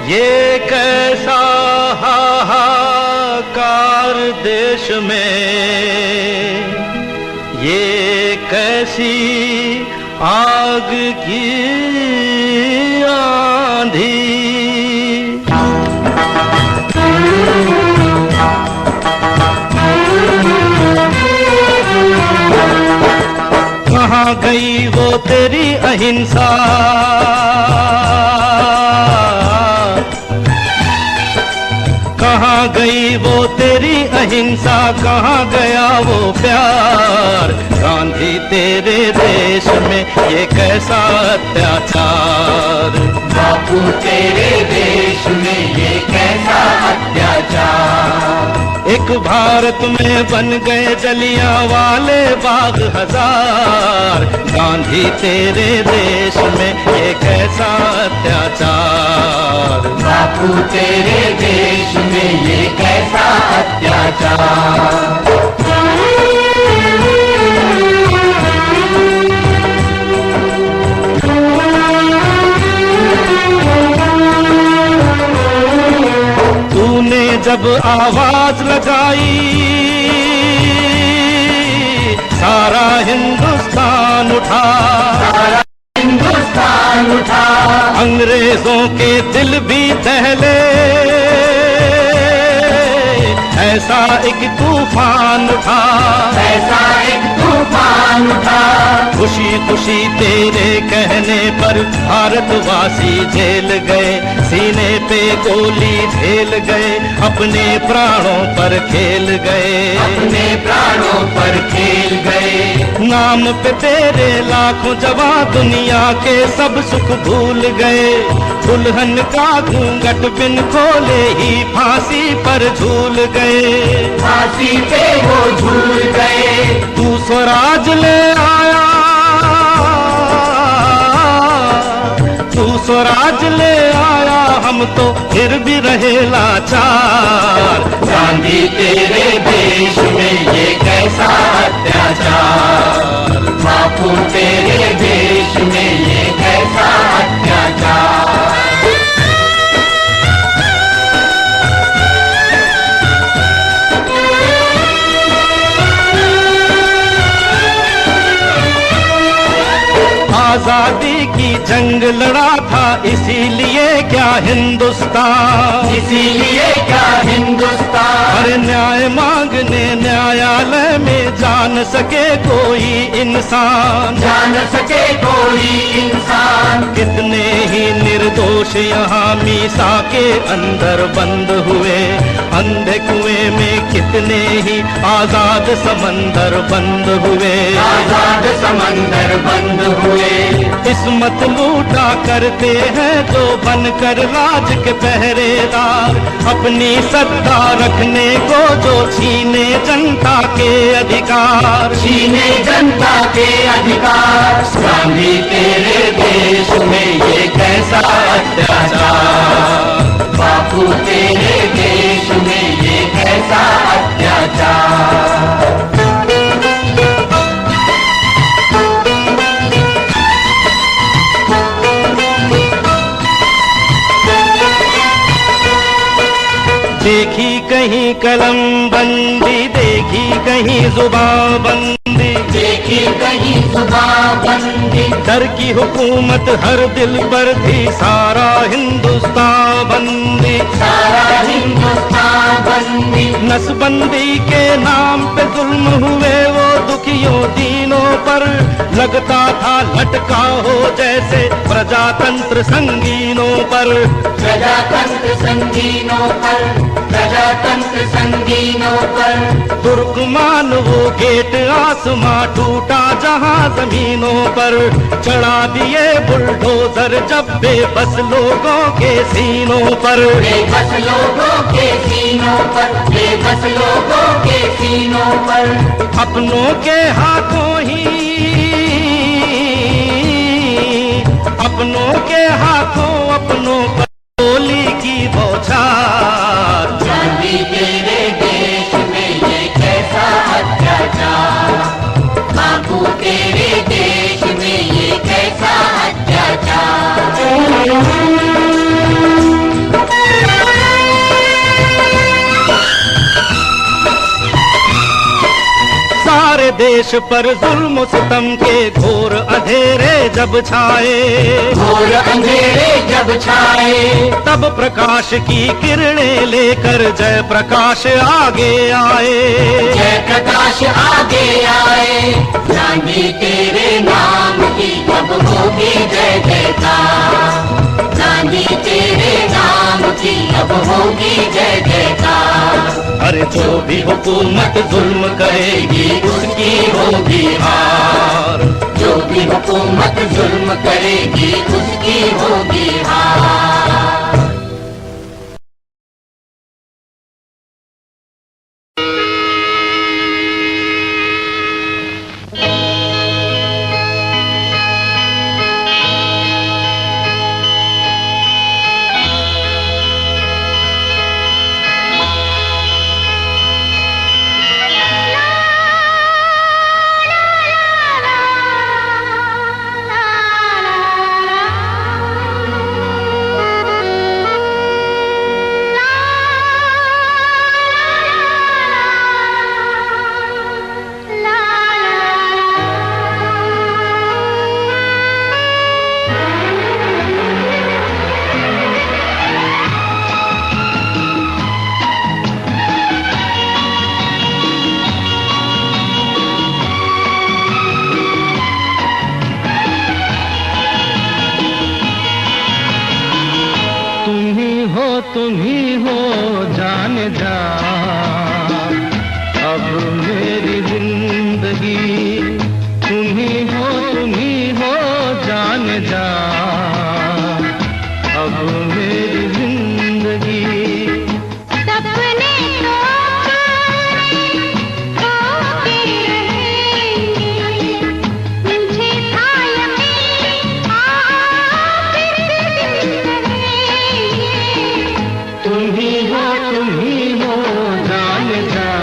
ये कैसा हाहाकार देश में, ये कैसी आग की आंधी। कहाँ गई वो तेरी अहिंसा, कहाँ गई वो तेरी अहिंसा, कहाँ गया वो प्यार। गांधी तेरे देश में ये कैसा अत्याचार। बापू तेरे देश में ये कैसा अत्याचार। एक भारत में बन गए जलियांवाले बाग हजार। गांधी तेरे देश में ये कैसा अत्याचार। बापू तेरे देश में ये कैसा अत्याचार। तूने जब आवाज लगाई सारा हिंदुस्तान उठा, सारा हिंदुस्तान उठा। अंग्रेजों के दिल भी दहले, ऐसा एक तूफान उठा, ऐसा एक तूफान उठा। खुशी खुशी तेरे कहने पर भारतवासी जेल गए, सीने पे गोली झेल गए, अपने प्राणों पर खेल गए, अपने प्राणों पर खेल गए। नाम पे तेरे लाखों जवान दुनिया के सब सुख भूल गए। दुल्हन का घूंघट बिन खोले ही फांसी पर झूल गए, फांसी पे वो झूल गए। तू स्वराज ले आया, तू स्वराज ले आया, हम तो फिर भी रहे लाचार। गांधी तेरे देश में ये कैसा अत्याचार। बापू तेरे देश में ये कैसा अत्याचार। आजादी की जंग लड़ा था इसीलिए क्या हिंदुस्तान, इसीलिए क्या हिंदुस्तान। और न्याय मांगने न्यायालय में जान सके कोई इंसान, जान सके कोई इंसान। कितने ही निर्दोष यहाँ मीसा के अंदर बंद हुए, अंधे कुएं में कितने ही आजाद समंदर बंद हुए, आजाद समंदर बंद हुए। किस्मत लूटा करते हैं जो बनकर राज के पहरेदार, अपनी सत्ता रखने को जो छीने जनता के अधिकार, छीने जनता के अधिकार। गांधी तेरे देश में ये कैसा अत्याचार। बापू तेरे देश में ये कैसा अत्याचार। देखी कहीं कलम बंदी, देखी कहीं जुबान बंदी, देखी कहीं जुबान बंदी। डर की हुकूमत हर दिल पर थी, सारा हिंदुस्तान बंदी, सारा हिंदुस्तान बंदी। नसबंदी के नाम पे जुल्म हुए वो दुखियों दीनों पर, लगता था लटका हो जैसे प्रजातंत्र संगीनों पर, प्रजातंत्र संगीनों पर, प्रजातंत्र संगीनों पर। तुर्कमान वो गेट आसमां टूटा जहां जमीनों पर, चढ़ा दिए बुलडोजर जब बेबस लोगों के सीनों पर, बेबस लोगों के सीनों पर, बेबस लोगों के सीनों पर। अपनों के हाथों ही, अपनों के हाथों अपनों पर गोली की बौछार। गांधी तेरे देश में ये कैसा अत्याचार। बापू तेरे देश में ये कैसा अत्याचार। देश पर जुल्म सितम के घोर अंधेरे जब छाए, घोर अंधेरे जब छाए, तब प्रकाश की किरणें लेकर जय प्रकाश आगे आए, जय प्रकाश आगे आए। गांधी तेरे नाम की अब होगी जय जयकार, गांधी तेरे नाम की अब होगी जय जयकार। अरे जो भी हुकूमत जुल्म करेगी उसकी होगी हार, जो भी हुकूमत जुल्म करेगी उसकी होगी हार। तुम ही हो जान जा, अब मेरी जिंदगी तुम ही हो जान जा, अब मेरी जिंदगी। सपने तो होते रहेंगे, मुझे था यकीन आखिर रहेंगे। तुम ही हो जान जा,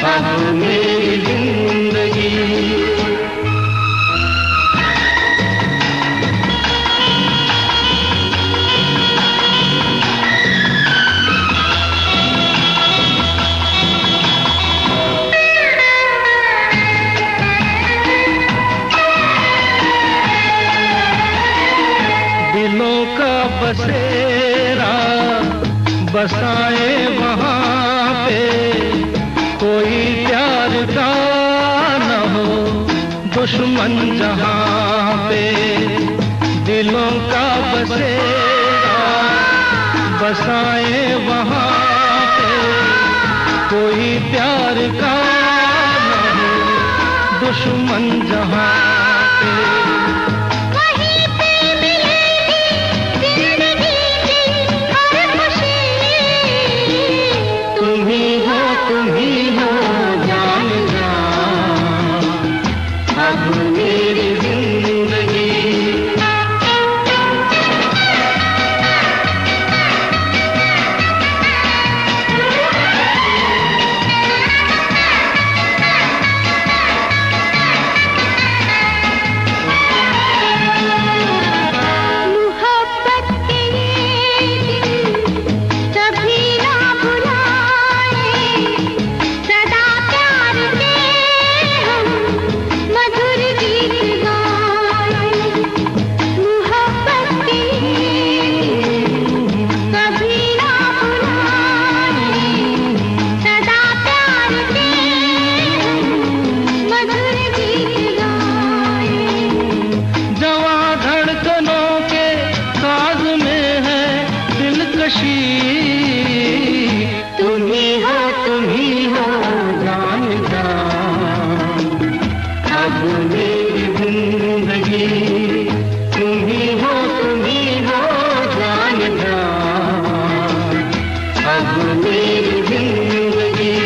अब मेरी जिंदगी। दिलों का बसेरा बसाए वहाँ पे, कोई प्यार का न हो दुश्मन जहाँ पे। दिलों का बसेरा बसाए वहाँ पे, कोई प्यार का न हो दुश्मन जहाँ पे। वहीं पे मिलेगी जिंदगी की हर खुशी। तुम ही हो जान जा, अब मेरी जिंदगी। मोहब्बत के ये दिन कभी ना भुलाए, सदा प्यार के हम मधुर गीत गाए। मोहब्बत के ये दिन कभी ना भुलाए, सदा प्यार के हम मधुर गीत गाए। जवां धड़कनों के साज में है दिलकशी। तुम ही हो जान जा, अब मेरी जिंदगी। तुम ही हो जान जा, अब मेरी जिंदगी।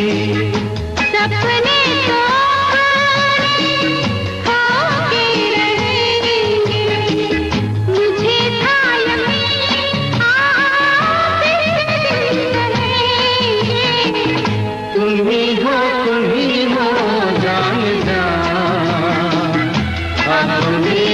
सपने तो होते रहेंगे, मुझे था यकीन आखिर रहेंगे। तुम ही हो जान जा, अब मेरी